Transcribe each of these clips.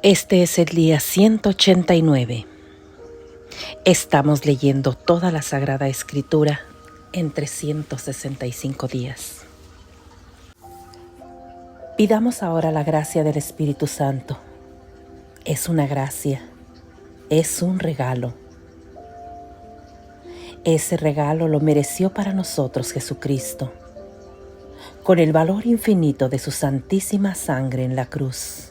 Este es el día 189. Estamos leyendo toda la Sagrada Escritura en 365 días. Pidamos ahora la gracia del Espíritu Santo. Es una gracia, es un regalo. Ese regalo lo mereció para nosotros Jesucristo, con el valor infinito de su santísima sangre en la cruz.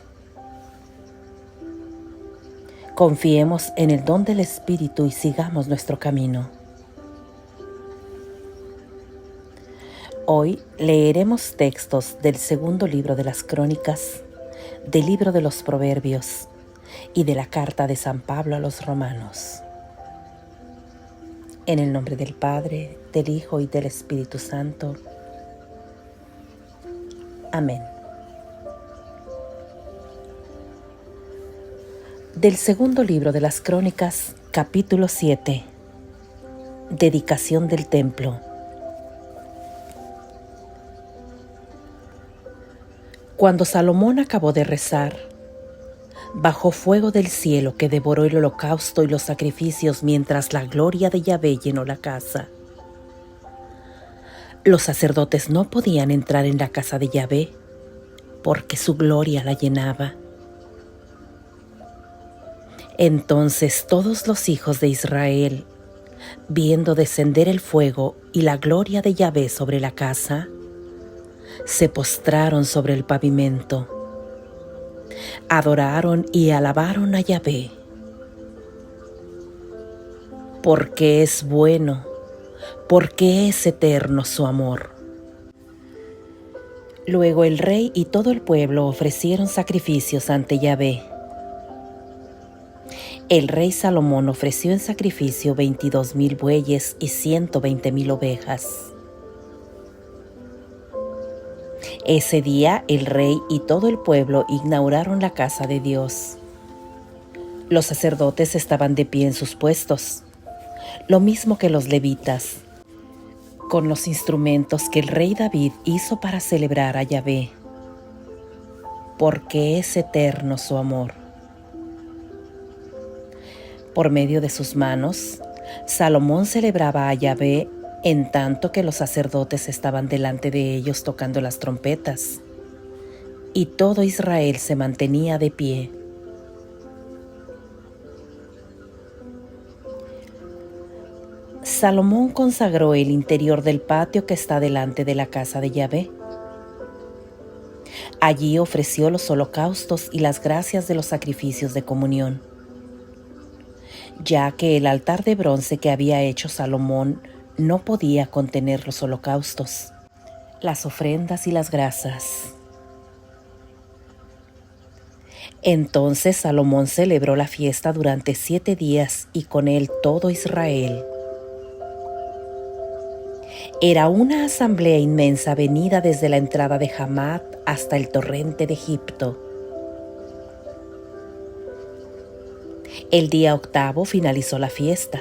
Confiemos en el don del Espíritu y sigamos nuestro camino. Hoy leeremos textos del segundo libro de las Crónicas, del libro de los Proverbios y de la carta de San Pablo a los Romanos. En el nombre del Padre, del Hijo y del Espíritu Santo. Amén. Del segundo libro de las Crónicas, capítulo 7. Dedicación del templo. Cuando Salomón acabó de rezar, bajó fuego del cielo que devoró el holocausto y los sacrificios mientras la gloria de Yahvé llenó la casa. Los sacerdotes no podían entrar en la casa de Yahvé porque su gloria la llenaba. Entonces todos los hijos de Israel, viendo descender el fuego y la gloria de Yahvé sobre la casa, se postraron sobre el pavimento, adoraron y alabaron a Yahvé, porque es bueno, porque es eterno su amor. Luego el rey y todo el pueblo ofrecieron sacrificios ante Yahvé. El rey Salomón ofreció en sacrificio 22,000 bueyes y 120,000 ovejas. Ese día el rey y todo el pueblo inauguraron la casa de Dios. Los sacerdotes estaban de pie en sus puestos, lo mismo que los levitas, con los instrumentos que el rey David hizo para celebrar a Yahvé, porque es eterno su amor. Por medio de sus manos, Salomón celebraba a Yahvé en tanto que los sacerdotes estaban delante de ellos tocando las trompetas, y todo Israel se mantenía de pie. Salomón consagró el interior del patio que está delante de la casa de Yahvé. Allí ofreció los holocaustos y las gracias de los sacrificios de comunión, ya que el altar de bronce que había hecho Salomón no podía contener los holocaustos, las ofrendas y las grasas. Entonces Salomón celebró la fiesta durante 7 días y con él todo Israel. Era una asamblea inmensa venida desde la entrada de Hamat hasta el torrente de Egipto. El día 8 finalizó la fiesta,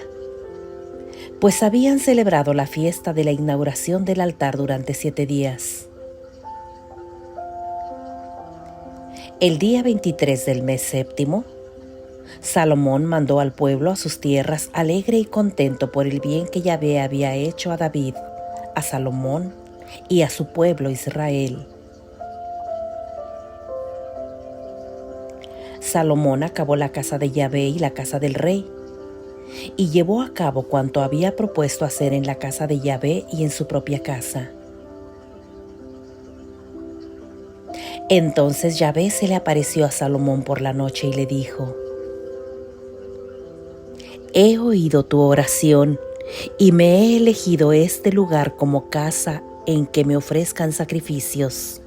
pues habían celebrado la fiesta de la inauguración del altar durante 7 días. El día 23 del mes séptimo, Salomón mandó al pueblo a sus tierras alegre y contento por el bien que Yahvé había hecho a David, a Salomón y a su pueblo Israel. Salomón acabó la casa de Yahvé y la casa del rey, y llevó a cabo cuanto había propuesto hacer en la casa de Yahvé y en su propia casa. Entonces Yahvé se le apareció a Salomón por la noche y le dijo: He oído tu oración y me he elegido este lugar como casa en que me ofrezcan sacrificios.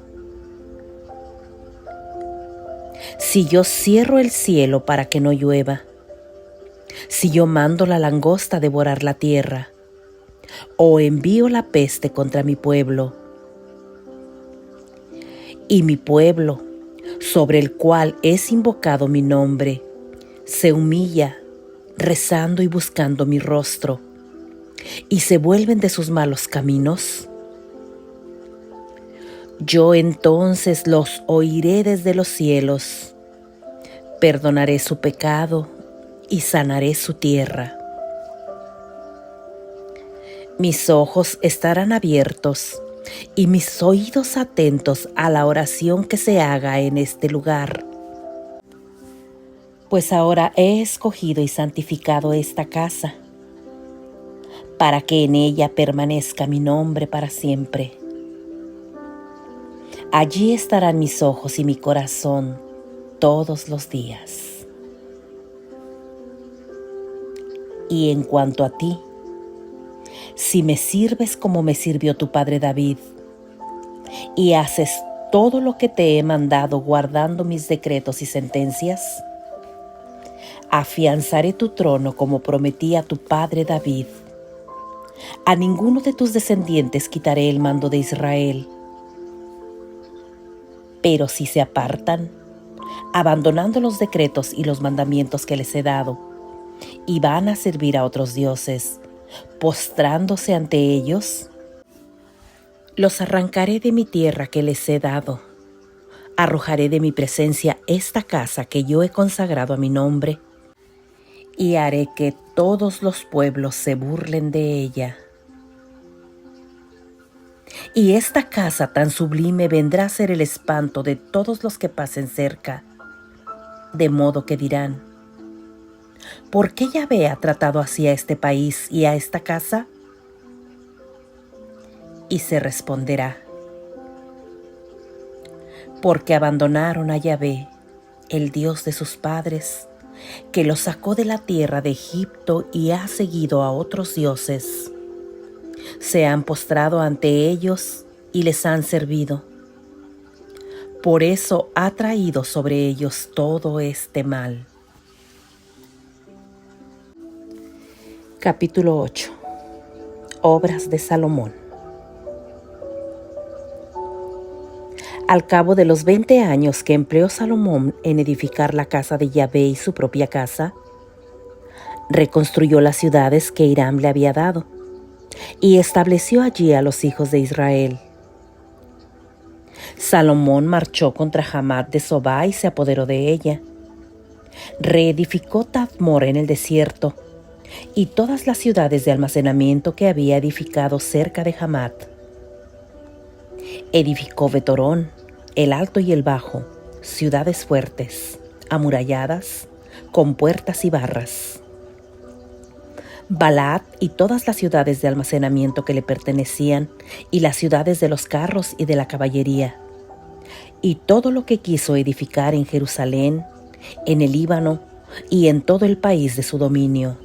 Si yo cierro el cielo para que no llueva, si yo mando la langosta a devorar la tierra, o envío la peste contra mi pueblo, y mi pueblo, sobre el cual es invocado mi nombre, se humilla, rezando y buscando mi rostro, y se vuelven de sus malos caminos, yo entonces los oiré desde los cielos, Perdonaré su pecado y sanaré su tierra. Mis ojos estarán abiertos y mis oídos atentos a la oración que se haga en este lugar. Pues ahora he escogido y santificado esta casa, para que en ella permanezca mi nombre para siempre. Allí estarán mis ojos y mi corazón todos los días. Y en cuanto a ti, si me sirves como me sirvió tu padre David, y haces todo lo que te he mandado guardando mis decretos y sentencias, afianzaré tu trono como prometí a tu padre David. A ninguno de tus descendientes quitaré el mando de Israel. Pero si se apartan, abandonando los decretos y los mandamientos que les he dado, y van a servir a otros dioses, postrándose ante ellos, los arrancaré de mi tierra que les he dado. Arrojaré de mi presencia esta casa que yo he consagrado a mi nombre, y haré que todos los pueblos se burlen de ella. Y esta casa tan sublime vendrá a ser el espanto de todos los que pasen cerca, de modo que dirán: ¿por qué Yahvé ha tratado así a este país y a esta casa? Y se responderá: porque abandonaron a Yahvé, el Dios de sus padres, que los sacó de la tierra de Egipto y ha seguido a otros dioses. Se han postrado ante ellos y les han servido. Por eso ha traído sobre ellos todo este mal. Capítulo 8. Obras de Salomón. Al cabo de los 20 años que empleó Salomón en edificar la casa de Yahvé y su propia casa, reconstruyó las ciudades que Hiram le había dado y estableció allí a los hijos de Israel. Salomón marchó contra Hamath de Sobá y se apoderó de ella. Reedificó Tadmor en el desierto y todas las ciudades de almacenamiento que había edificado cerca de Hamath. Edificó Betorón, el alto y el bajo, ciudades fuertes, amuralladas, con puertas y barras. Balaad y todas las ciudades de almacenamiento que le pertenecían, y las ciudades de los carros y de la caballería, y todo lo que quiso edificar en Jerusalén, en el Líbano y en todo el país de su dominio.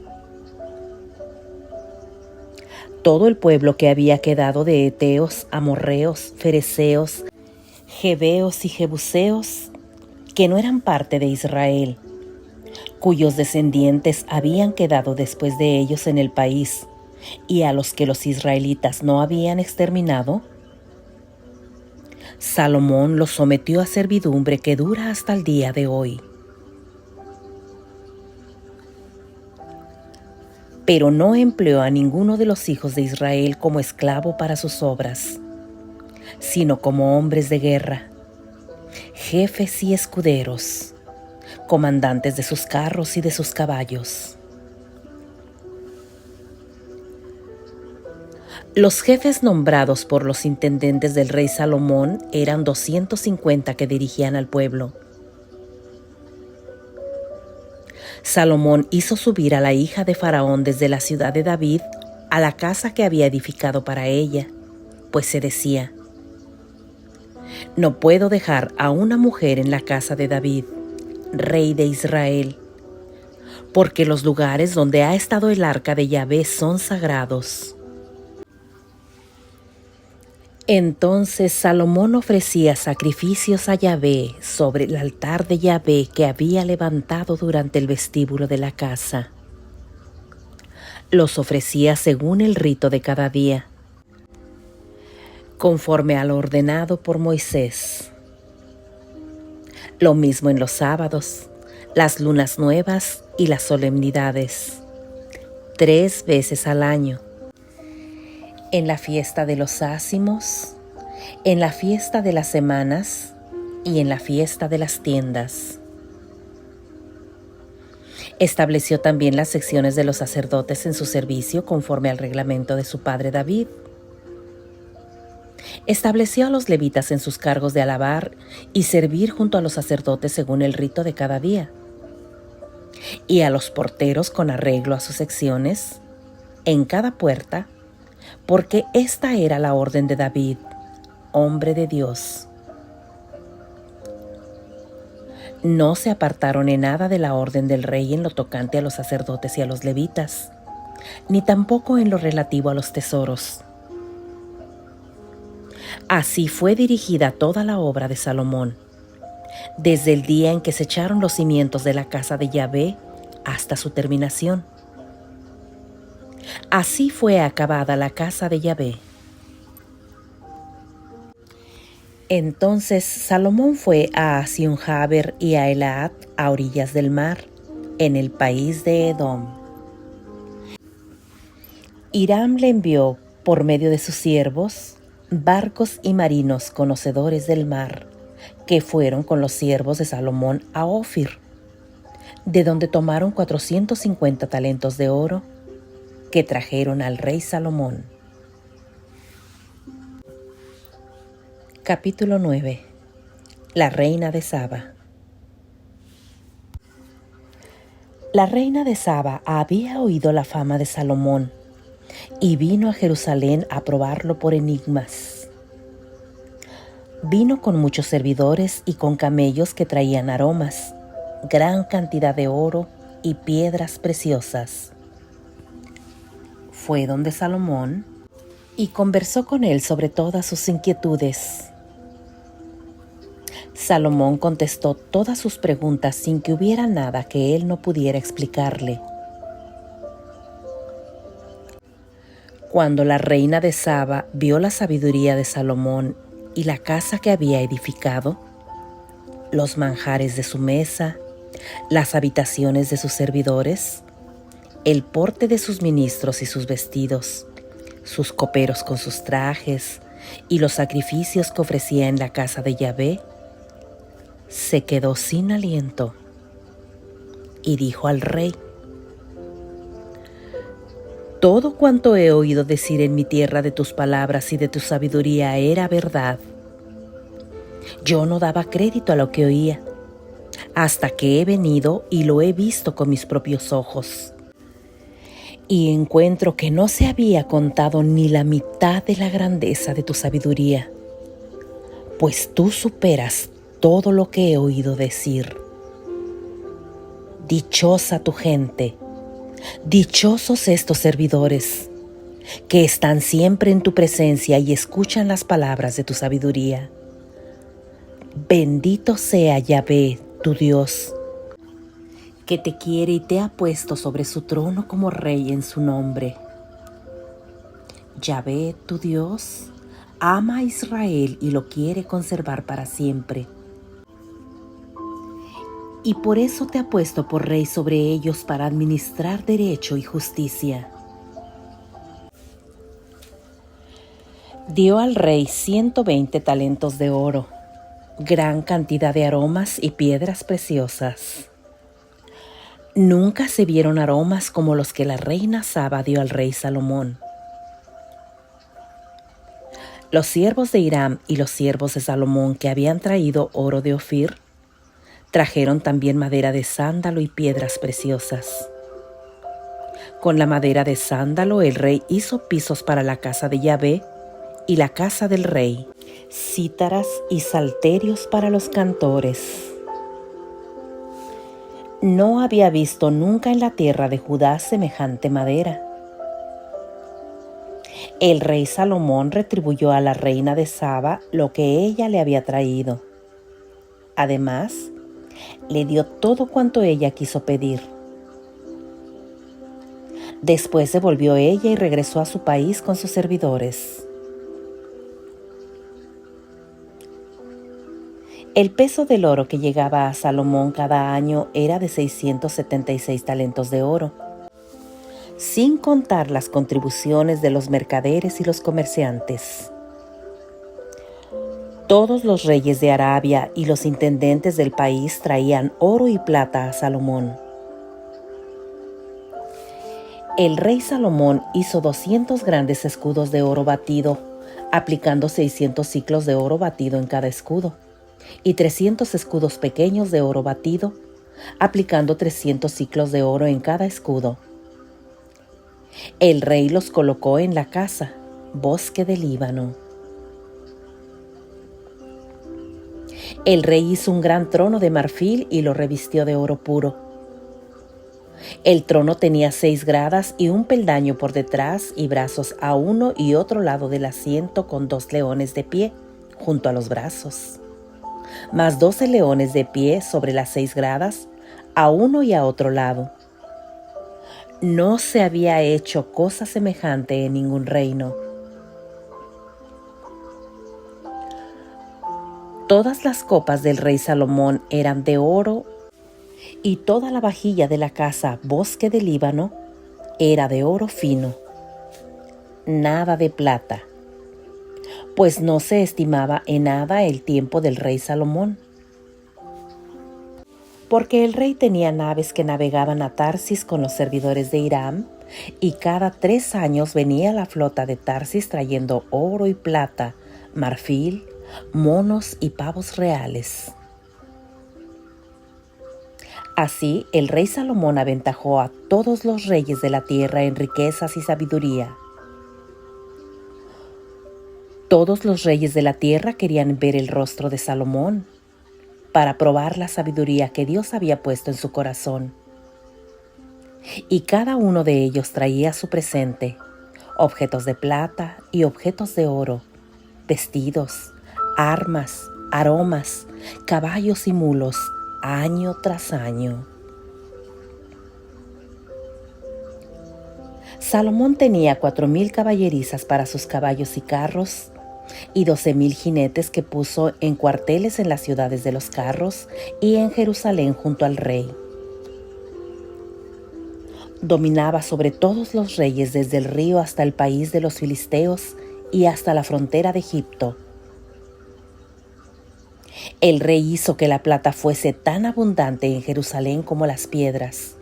Todo el pueblo que había quedado de heteos, amorreos, fereceos, jebeos y jebuseos, que no eran parte de Israel, cuyos descendientes habían quedado después de ellos en el país, y a los que los israelitas no habían exterminado, Salomón los sometió a servidumbre que dura hasta el día de hoy. Pero no empleó a ninguno de los hijos de Israel como esclavo para sus obras, sino como hombres de guerra, jefes y escuderos, comandantes de sus carros y de sus caballos. Los jefes nombrados por los intendentes del rey Salomón eran 250 que dirigían al pueblo. Salomón hizo subir a la hija de Faraón desde la ciudad de David a la casa que había edificado para ella, pues se decía: no puedo dejar a una mujer en la casa de David, rey de Israel, porque los lugares donde ha estado el arca de Yahvé son sagrados. Entonces Salomón ofrecía sacrificios a Yahvé sobre el altar de Yahvé que había levantado durante el vestíbulo de la casa. Los ofrecía según el rito de cada día, conforme a lo ordenado por Moisés. Lo mismo en los sábados, las lunas nuevas y las solemnidades, 3 veces al año. En la fiesta de los ácimos, en la fiesta de las semanas y en la fiesta de las tiendas. Estableció también las secciones de los sacerdotes en su servicio conforme al reglamento de su padre David. Estableció a los levitas en sus cargos de alabar y servir junto a los sacerdotes según el rito de cada día, y a los porteros con arreglo a sus secciones en cada puerta, porque esta era la orden de David, hombre de Dios. No se apartaron en nada de la orden del rey en lo tocante a los sacerdotes y a los levitas, ni tampoco en lo relativo a los tesoros. Así fue dirigida toda la obra de Salomón, desde el día en que se echaron los cimientos de la casa de Yahvé hasta su terminación. Así fue acabada la casa de Yahvé. Entonces Salomón fue a Azion-Jaber y a Elath, a orillas del mar, en el país de Edom. Hiram le envió, por medio de sus siervos, barcos y marinos conocedores del mar, que fueron con los siervos de Salomón a Ofir, de donde tomaron 450 talentos de oro, que trajeron al rey Salomón. Capítulo 9. La reina de Saba. La reina de Saba había oído la fama de Salomón y vino a Jerusalén a probarlo por enigmas. Vino con muchos servidores y con camellos que traían aromas, gran cantidad de oro y piedras preciosas. Fue donde Salomón y conversó con él sobre todas sus inquietudes. Salomón contestó todas sus preguntas sin que hubiera nada que él no pudiera explicarle. Cuando la reina de Saba vio la sabiduría de Salomón y la casa que había edificado, los manjares de su mesa, las habitaciones de sus servidores, el porte de sus ministros y sus vestidos, sus coperos con sus trajes y los sacrificios que ofrecía en la casa de Yahvé, se quedó sin aliento y dijo al rey: todo cuanto he oído decir en mi tierra de tus palabras y de tu sabiduría era verdad. Yo no daba crédito a lo que oía, hasta que he venido y lo he visto con mis propios ojos. Y encuentro que no se había contado ni la mitad de la grandeza de tu sabiduría, pues tú superas todo lo que he oído decir. Dichosa tu gente, dichosos estos servidores, que están siempre en tu presencia y escuchan las palabras de tu sabiduría. Bendito sea Yahvé, tu Dios, que te quiere y te ha puesto sobre su trono como rey en su nombre. Yahvé, tu Dios, ama a Israel y lo quiere conservar para siempre. Y por eso te ha puesto por rey sobre ellos para administrar derecho y justicia. Dio al rey 120 talentos de oro, gran cantidad de aromas y piedras preciosas. Nunca se vieron aromas como los que la reina Saba dio al rey Salomón. Los siervos de Hiram y los siervos de Salomón que habían traído oro de Ofir, trajeron también madera de sándalo y piedras preciosas. Con la madera de sándalo el rey hizo pisos para la casa de Yahvé y la casa del rey, cítaras y salterios para los cantores. No había visto nunca en la tierra de Judá semejante madera. El rey Salomón retribuyó a la reina de Saba lo que ella le había traído. Además, le dio todo cuanto ella quiso pedir. Después se volvió ella y regresó a su país con sus servidores. El peso del oro que llegaba a Salomón cada año era de 676 talentos de oro, sin contar las contribuciones de los mercaderes y los comerciantes. Todos los reyes de Arabia y los intendentes del país traían oro y plata a Salomón. El rey Salomón hizo 200 grandes escudos de oro batido, aplicando 600 siclos de oro batido en cada escudo, y 300 escudos pequeños de oro batido, aplicando 300 siclos de oro en cada escudo. El rey los colocó en la casa, bosque del Líbano. El rey hizo un gran trono de marfil y lo revistió de oro puro. El trono tenía 6 gradas y un peldaño por detrás y brazos a uno y otro lado del asiento, con 2 leones de pie junto a los brazos, más 12 leones de pie sobre las 6 gradas, a uno y a otro lado. No se había hecho cosa semejante en ningún reino. Todas las copas del rey Salomón eran de oro, y toda la vajilla de la casa Bosque del Líbano era de oro fino, nada de plata, pues no se estimaba en nada el tiempo del rey Salomón. Porque el rey tenía naves que navegaban a Tarsis con los servidores de Hiram, y cada 3 años venía la flota de Tarsis trayendo oro y plata, marfil, monos y pavos reales. Así el rey Salomón aventajó a todos los reyes de la tierra en riquezas y sabiduría. Todos los reyes de la tierra querían ver el rostro de Salomón, para probar la sabiduría que Dios había puesto en su corazón. Y cada uno de ellos traía su presente, objetos de plata y objetos de oro, vestidos, armas, aromas, caballos y mulos, año tras año. Salomón tenía 4,000 caballerizas para sus caballos y carros, y 12,000 jinetes que puso en cuarteles en las ciudades de los carros y en Jerusalén junto al rey. Dominaba sobre todos los reyes desde el río hasta el país de los filisteos y hasta la frontera de Egipto. El rey hizo que la plata fuese tan abundante en Jerusalén como las piedras,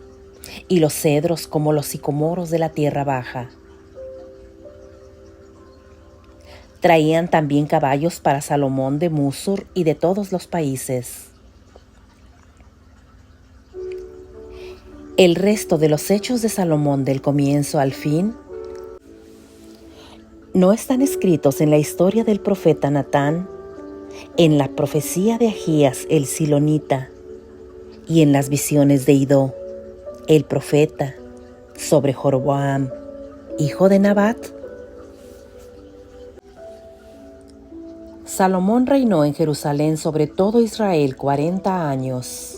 y los cedros como los sicomoros de la tierra baja. Traían también caballos para Salomón de Musur y de todos los países. El resto de los hechos de Salomón del comienzo al fin no están escritos en la historia del profeta Natán, en la profecía de Ahías el silonita y en las visiones de Idó, el profeta, sobre Jeroboam, hijo de Nabat. Salomón reinó en Jerusalén sobre todo Israel 40 años.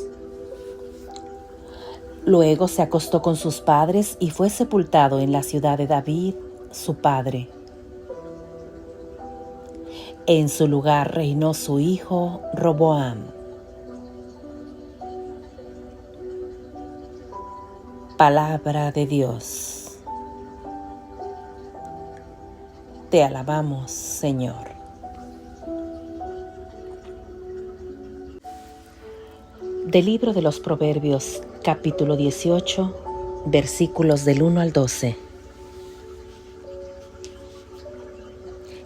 Luego se acostó con sus padres y fue sepultado en la ciudad de David, su padre. En su lugar reinó su hijo Roboam. Palabra de Dios. Te alabamos, Señor. Del libro de los Proverbios, capítulo 18, versículos del 1 al 12.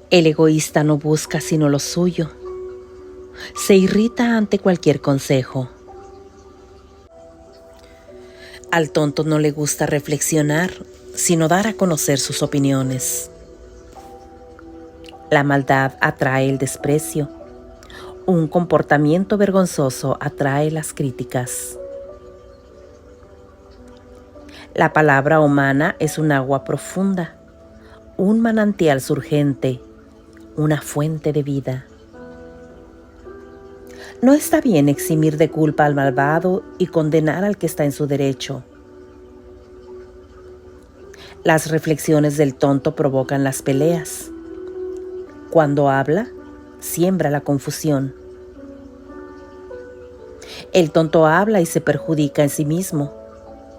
El egoísta no busca sino lo suyo. Se irrita ante cualquier consejo. Al tonto no le gusta reflexionar, sino dar a conocer sus opiniones. La maldad atrae el desprecio. Un comportamiento vergonzoso atrae las críticas. La palabra humana es un agua profunda, un manantial surgente, una fuente de vida. No está bien eximir de culpa al malvado y condenar al que está en su derecho. Las reflexiones del tonto provocan las peleas. Cuando habla, siembra la confusión. El tonto habla y se perjudica en sí mismo.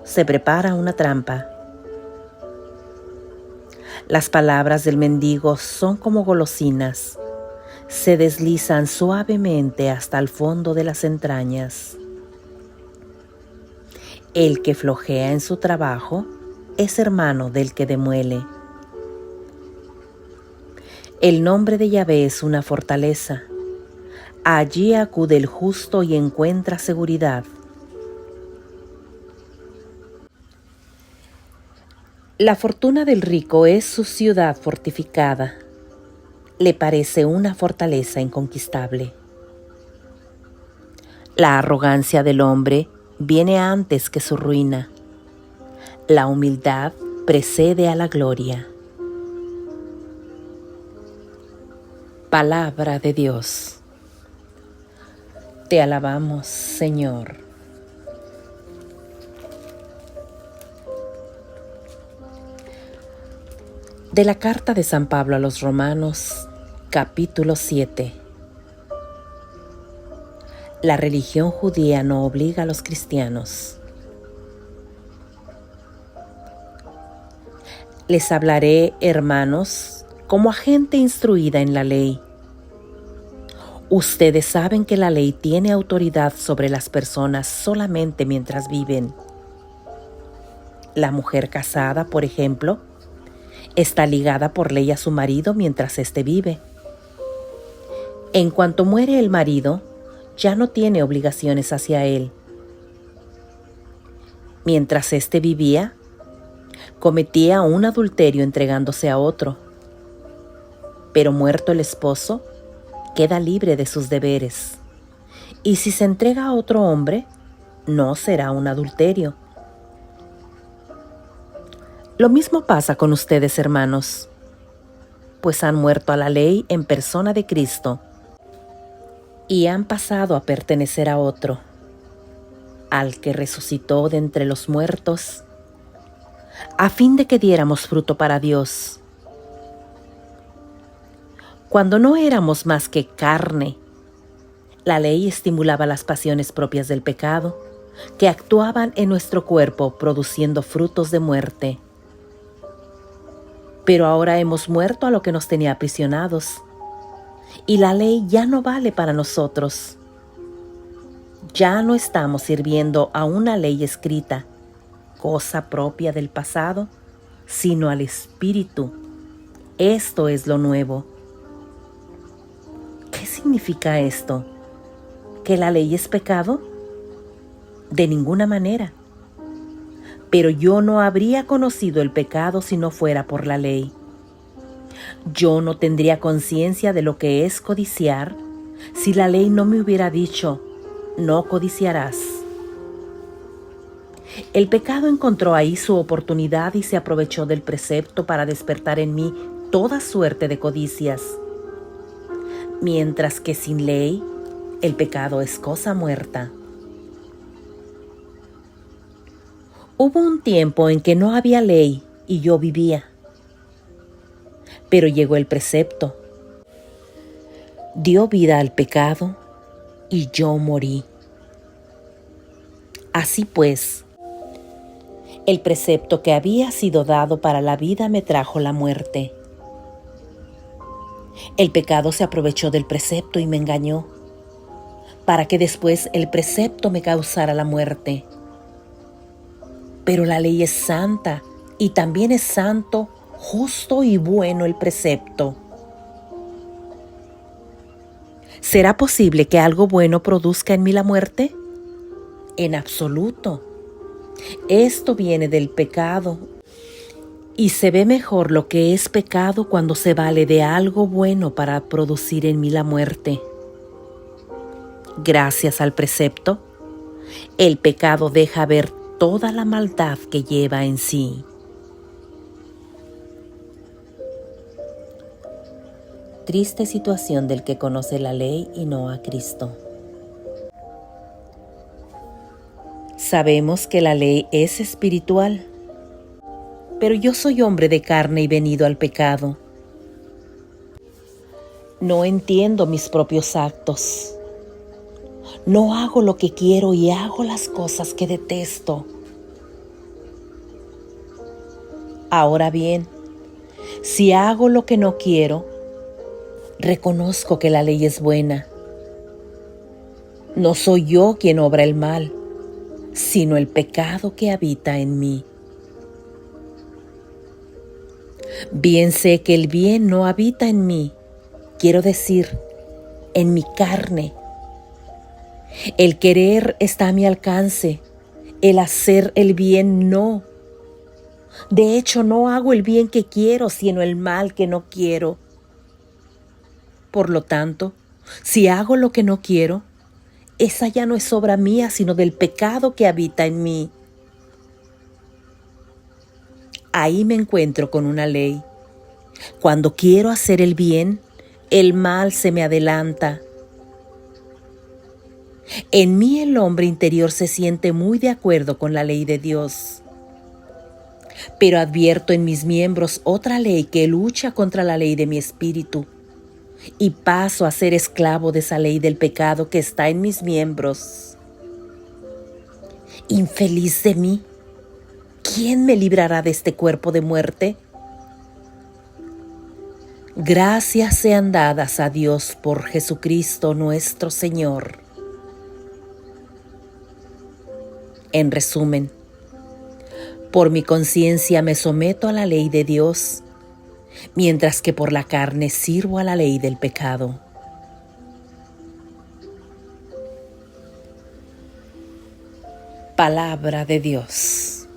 Se prepara una trampa. Las palabras del mendigo son como golosinas. Se deslizan suavemente hasta el fondo de las entrañas. El que flojea en su trabajo es hermano del que demuele. El nombre de Yahvé es una fortaleza. Allí acude el justo y encuentra seguridad. La fortuna del rico es su ciudad fortificada. Le parece una fortaleza inconquistable. La arrogancia del hombre viene antes que su ruina. La humildad precede a la gloria. Palabra de Dios. Te alabamos, Señor. De la carta de San Pablo a los Romanos, capítulo 7. La religión judía no obliga a los cristianos. Les hablaré, hermanos, como a gente instruida en la ley. Ustedes saben que la ley tiene autoridad sobre las personas solamente mientras viven. La mujer casada, por ejemplo, está ligada por ley a su marido mientras éste vive. En cuanto muere el marido, ya no tiene obligaciones hacia él. Mientras éste vivía, cometía un adulterio entregándose a otro. Pero muerto el esposo, queda libre de sus deberes. Y si se entrega a otro hombre, no será un adulterio. Lo mismo pasa con ustedes, hermanos, pues han muerto a la ley en persona de Cristo y han pasado a pertenecer a otro, al que resucitó de entre los muertos, a fin de que diéramos fruto para Dios. Cuando no éramos más que carne, la ley estimulaba las pasiones propias del pecado, que actuaban en nuestro cuerpo produciendo frutos de muerte. Pero ahora hemos muerto a lo que nos tenía aprisionados, y la ley ya no vale para nosotros. Ya no estamos sirviendo a una ley escrita, cosa propia del pasado, sino al Espíritu. Esto es lo nuevo. ¿Qué significa esto? ¿Que la ley es pecado? De ninguna manera. Pero yo no habría conocido el pecado si no fuera por la ley. Yo no tendría conciencia de lo que es codiciar si la ley no me hubiera dicho, no codiciarás. El pecado encontró ahí su oportunidad y se aprovechó del precepto para despertar en mí toda suerte de codicias. Mientras que sin ley, el pecado es cosa muerta. Hubo un tiempo en que no había ley y yo vivía. Pero llegó el precepto. Dio vida al pecado y yo morí. Así pues, el precepto que había sido dado para la vida me trajo la muerte. El pecado se aprovechó del precepto y me engañó, para que después el precepto me causara la muerte. Pero la ley es santa y también es santo, justo y bueno el precepto. ¿Será posible que algo bueno produzca en mí la muerte? En absoluto. Esto viene del pecado y se ve mejor lo que es pecado cuando se vale de algo bueno para producir en mí la muerte. Gracias al precepto, el pecado deja ver toda la maldad que lleva en sí. Triste situación del que conoce la ley y no a Cristo. Sabemos que la ley es espiritual, pero yo soy hombre de carne y venido al pecado. No entiendo mis propios actos. No hago lo que quiero y hago las cosas que detesto. Ahora bien, si hago lo que no quiero, reconozco que la ley es buena. No soy yo quien obra el mal, sino el pecado que habita en mí. Bien sé que el bien no habita en mí, quiero decir, en mi carne. El querer está a mi alcance, el hacer el bien no. De hecho, no hago el bien que quiero, sino el mal que no quiero. Por lo tanto, si hago lo que no quiero, esa ya no es obra mía, sino del pecado que habita en mí. Ahí me encuentro con una ley. Cuando quiero hacer el bien, el mal se me adelanta. En mí el hombre interior se siente muy de acuerdo con la ley de Dios. Pero advierto en mis miembros otra ley que lucha contra la ley de mi espíritu, y paso a ser esclavo de esa ley del pecado que está en mis miembros. Infeliz de mí, ¿quién me librará de este cuerpo de muerte? Gracias sean dadas a Dios por Jesucristo nuestro Señor. En resumen, por mi conciencia me someto a la ley de Dios, mientras que por la carne sirvo a la ley del pecado. Palabra de Dios.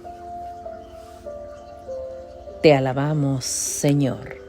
Te alabamos, Señor.